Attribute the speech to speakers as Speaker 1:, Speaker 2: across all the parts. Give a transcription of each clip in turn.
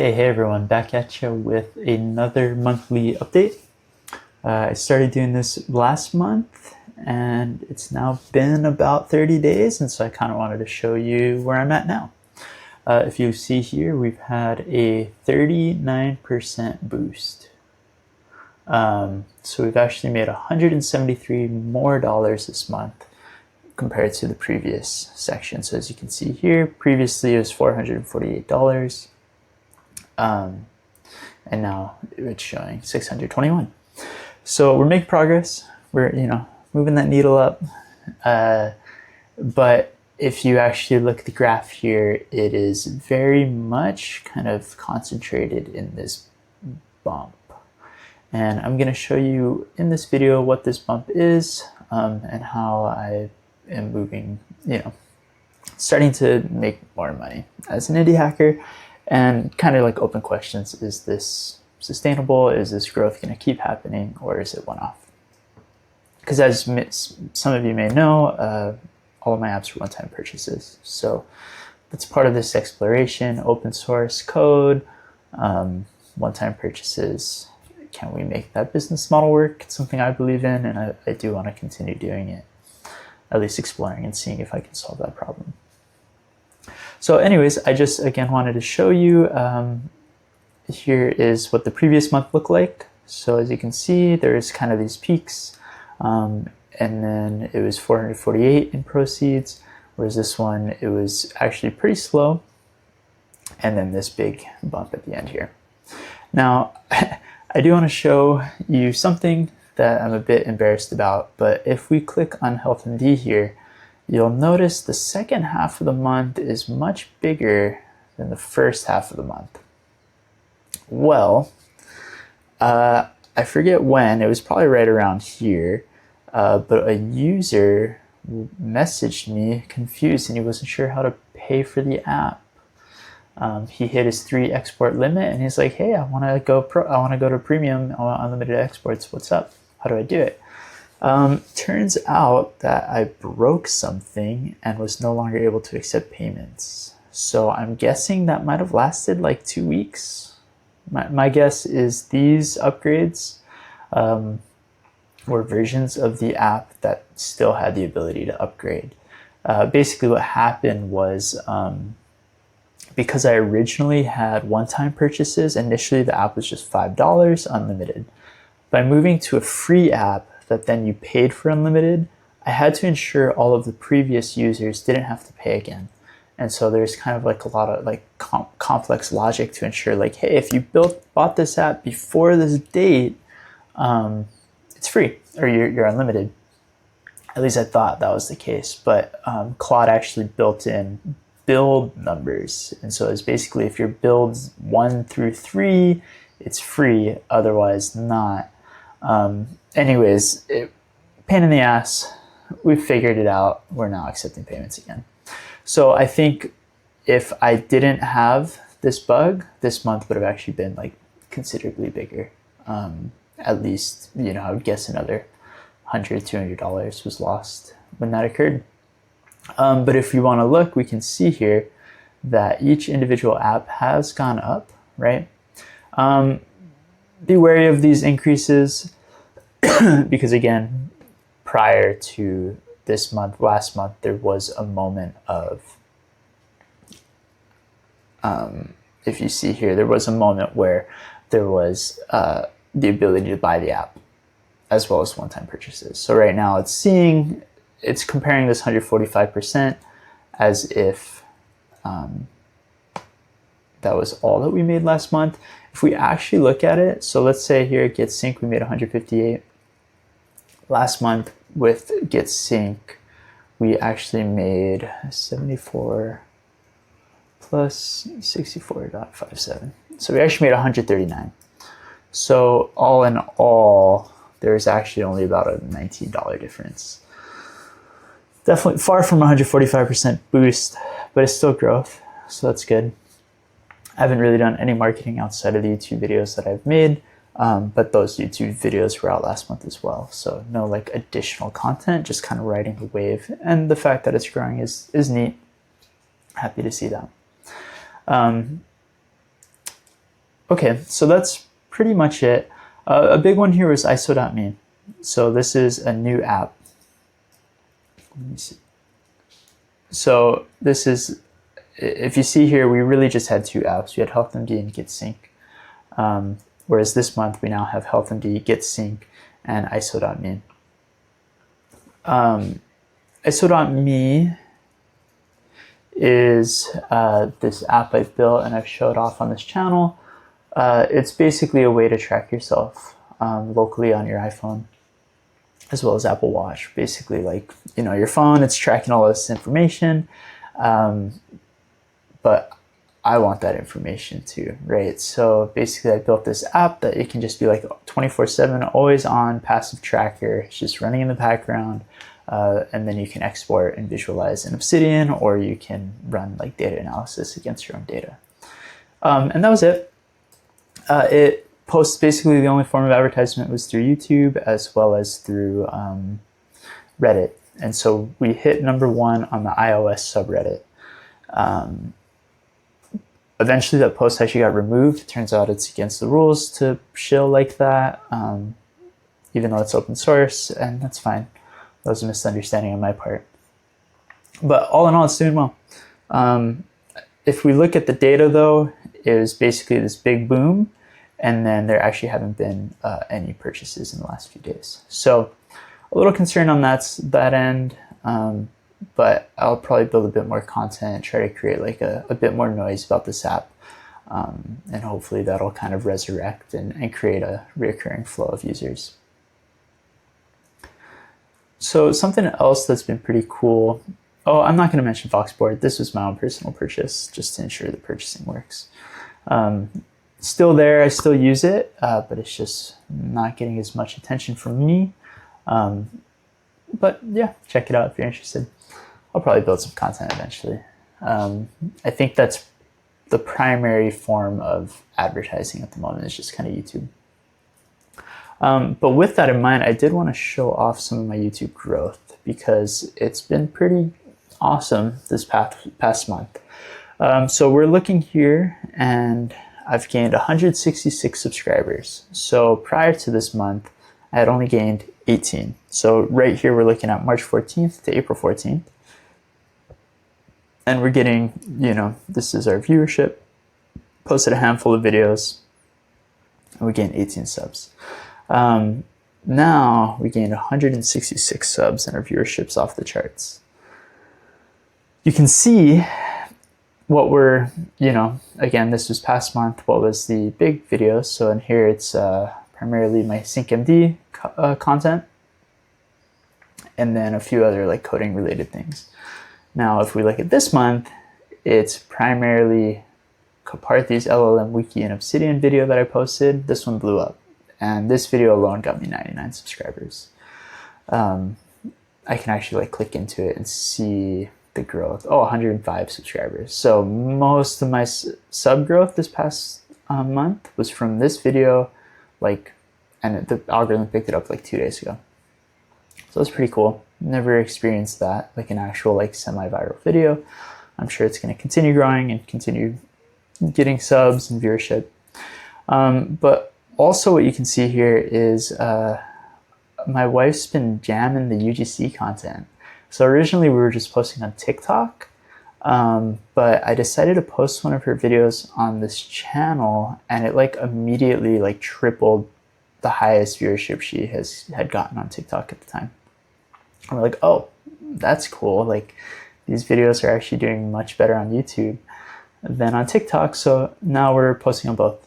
Speaker 1: Hey everyone, back at you with another monthly update. I started doing this last month and it's now been about 30 days, and so I kind of wanted to show you where I'm at now. If you see here, we've had a 39% boost. So we've actually made $173 more this month compared to the previous section. So as you can see here, previously it was $448. And now it's showing 621. So we're making progress. We're, moving that needle up. But if you actually look at the graph here, it is very much kind of concentrated in this bump. And I'm going to show you in this video what this bump is, and how I am moving, starting to make more money as an indie hacker. And kind of like open questions: is this sustainable? Is this growth going to keep happening, or is it one-off? Because as some of you may know, all of my apps are one-time purchases. So that's part of this exploration: open source code, one-time purchases. Can we make that business model work? It's something I believe in, and I do want to continue doing it, at least exploring and seeing if I can solve that problem. So anyways, I just, again, wanted to show you, here is what the previous month looked like. So as you can see, there's kind of these peaks, and then it was 448 in proceeds, whereas this one, it was actually pretty slow, and then this big bump at the end here. Now, I do want to show you something that I'm a bit embarrassed about, but if we click on HealthMD here, you'll notice the second half of the month is much bigger than the first half of the month. Well, I forget when, it was probably right around here, but a user messaged me confused and he wasn't sure how to pay for the app. He hit his 3 export limit and he's like, hey, I want to go to premium, I want unlimited exports, what's up? How do I do it? Turns out that I broke something and was no longer able to accept payments. So I'm guessing that might have lasted like 2 weeks. My guess is these upgrades were versions of the app that still had the ability to upgrade. Basically what happened was, because I originally had one-time purchases, initially the app was just $5 unlimited. By moving to a free app that then you paid for unlimited, I had to ensure all of the previous users didn't have to pay again. And so there's kind of like a lot of like complex logic to ensure, like, hey, if you bought this app before this date, it's free, or you're unlimited. At least I thought that was the case, but Claude actually built in build numbers. And so it's basically, if your builds 1 through 3, it's free, otherwise not. Anyways, pain in the ass. We figured it out. We're now accepting payments again. So I think if I didn't have this bug, this month would have actually been like considerably bigger. At least, I would guess another $100, $200 was lost when that occurred. But if you want to look, we can see here that each individual app has gone up, right? Be wary of these increases because, again, prior to this month, last month, there was a moment of, if you see here, there was a moment where there was the ability to buy the app as well as one-time purchases. So right now it's comparing this 145% as if that was all that we made last month. If we actually look at it, so let's say here at Get Sync, we made 158. Last month with Get Sync, we actually made 74 plus 64.57. So we actually made 139. So all in all, there's actually only about a $19 difference. Definitely far from 145% boost, but it's still growth, so that's good. I haven't really done any marketing outside of the YouTube videos that I've made, but those YouTube videos were out last month as well. So no like additional content, just kind of riding the wave. And the fact that it's growing is neat. Happy to see that. Okay, so that's pretty much it. A big one here is ISO.me. So this is a new app. Let me see. So this is, if you see here, we really just had two apps. We had HealthMD and Get Sync. Whereas this month we now have HealthMD, Get Sync, and ISO.me. ISO.me is this app I've built and I've showed off on this channel. It's basically a way to track yourself locally on your iPhone as well as Apple Watch. Basically, like, you know, your phone, it's tracking all this information, but I want that information too, right? So basically I built this app that it can just be like 24/7, always on, passive tracker. It's just running in the background. And then you can export and visualize in Obsidian, or you can run like data analysis against your own data. And that was it. It posts, basically the only form of advertisement was through YouTube as well as through Reddit. And so we hit #1 on the iOS subreddit. Eventually that post actually got removed. It turns out it's against the rules to shill like that, even though it's open source, and that's fine. That was a misunderstanding on my part. But all in all, it's doing well. If we look at the data though, it was basically this big boom, and then there actually haven't been any purchases in the last few days. So a little concerned on that end, but I'll probably build a bit more content, try to create like a bit more noise about this app, and hopefully that'll kind of resurrect and create a reoccurring flow of users. So something else that's been pretty cool. Oh, I'm not going to mention Foxboard. This was my own personal purchase, just to ensure the purchasing works. Still there, I still use it, but it's just not getting as much attention from me. But yeah, check it out if you're interested. I'll probably build some content eventually. I think that's the primary form of advertising at the moment, is just kind of YouTube. But with that in mind, I did want to show off some of my YouTube growth because it's been pretty awesome this past month. So we're looking here, and I've gained 166 subscribers. So prior to this month, I had only gained 18. So right here, we're looking at March 14th to April 14th. And we're getting, you know, this is our viewership, posted a handful of videos, and we gained 18 subs. Now we gained 166 subs and our viewership's off the charts. You can see what we're, you know, again, this was past month, what was the big videos. So in here, it's primarily my SyncMD content, and then a few other like coding related things. Now, if we look at this month, it's primarily Coparthee's LLM wiki and Obsidian video that I posted. This one blew up. And this video alone got me 99 subscribers. I can actually like click into it and see the growth. Oh, 105 subscribers. So most of my sub growth this past month was from this video, like, and the algorithm picked it up like 2 days ago. So it's pretty cool. Never experienced that, like an actual like semi-viral video. I'm sure it's going to continue growing and continue getting subs and viewership. But also what you can see here is my wife's been jamming the UGC content. So originally we were just posting on TikTok, but I decided to post one of her videos on this channel, and it like immediately like tripled the highest viewership she had gotten on TikTok at the time. And we're like, oh, that's cool. Like these videos are actually doing much better on YouTube than on TikTok. So now we're posting on both,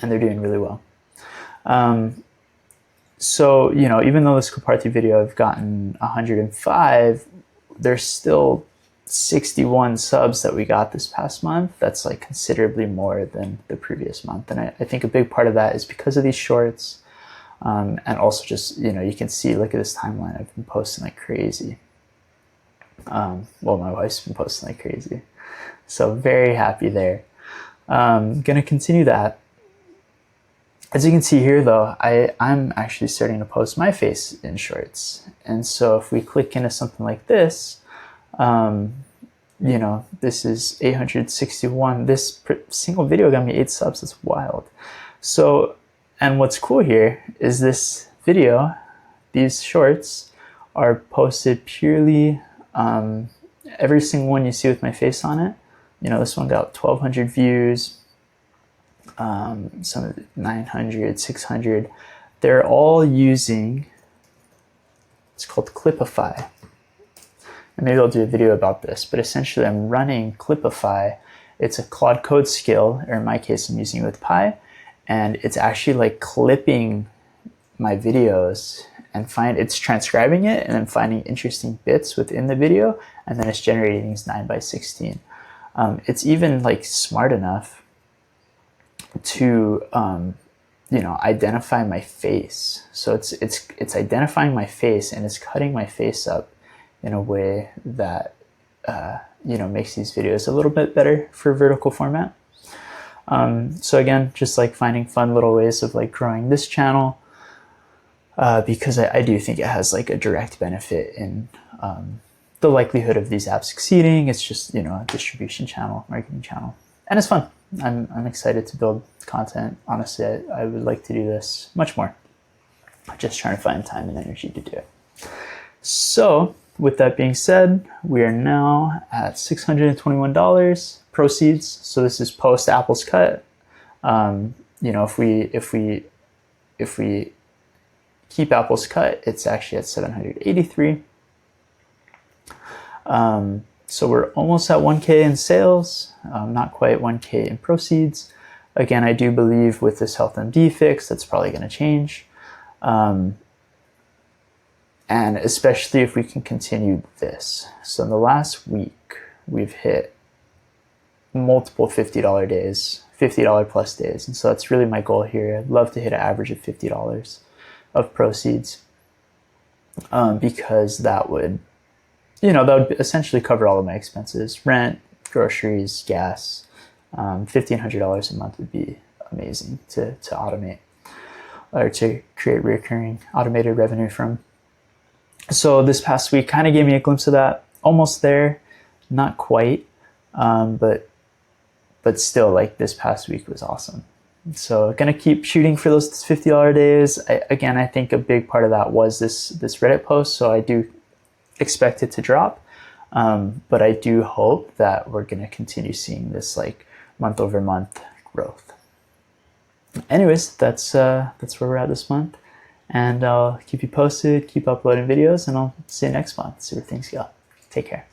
Speaker 1: and they're doing really well. So, you know, even though this Coparthee video I've gotten 105, there's still 61 subs that we got this past month. That's like considerably more than the previous month. And I think a big part of that is because of these shorts. And also just, you know, you can see, look at this timeline. I've been posting like crazy. Well, my wife's been posting like crazy. So very happy there. Gonna continue that. As you can see here though, I'm actually starting to post my face in shorts. And so if we click into something like this, you know, this is 861. This single video got me 8 subs. That's wild. So, and what's cool here is this video, these shorts are posted purely, every single one you see with my face on it. You know, this one got 1,200 views, some 900, 600. They're all using, it's called Clipify. And maybe I'll do a video about this, but essentially I'm running Clipify. It's a Claude Code skill, or in my case, I'm using it with Pi, and it's actually like clipping my videos and it's transcribing it and then finding interesting bits within the video, and then it's generating these 9:16. It's even like smart enough to you know, identify my face. So it's identifying my face, and it's cutting my face up in a way that you know, makes these videos a little bit better for vertical format. So again, just like finding fun little ways of like growing this channel, because I do think it has like a direct benefit in the likelihood of these apps succeeding. It's just, you know, a distribution channel, marketing channel, and it's fun. I'm excited to build content. Honestly, I would like to do this much more. I'm just trying to find time and energy to do it. So with that being said, we are now at $621 proceeds. So this is post Apple's cut. You know, if we keep Apple's cut, it's actually at 783. So we're almost at 1K in sales, not quite 1K in proceeds. Again, I do believe with this HealthMD fix, that's probably going to change. And especially if we can continue this. So in the last week, we've hit multiple $50 days, $50 plus days. And so that's really my goal here. I'd love to hit an average of $50 of proceeds, because that would, you know, that would essentially cover all of my expenses: rent, groceries, gas. $1,500 a month would be amazing to automate, or to create recurring automated revenue from. So this past week kind of gave me a glimpse of that. Almost there, not quite, but still, like, this past week was awesome. So gonna keep shooting for those $50 days. Again, I think a big part of that was this Reddit post, so I do expect it to drop, but I do hope that we're gonna continue seeing this like month over month growth. Anyways, that's where we're at this month, and I'll keep you posted, keep uploading videos, and I'll see you next month, see where things go. Take care.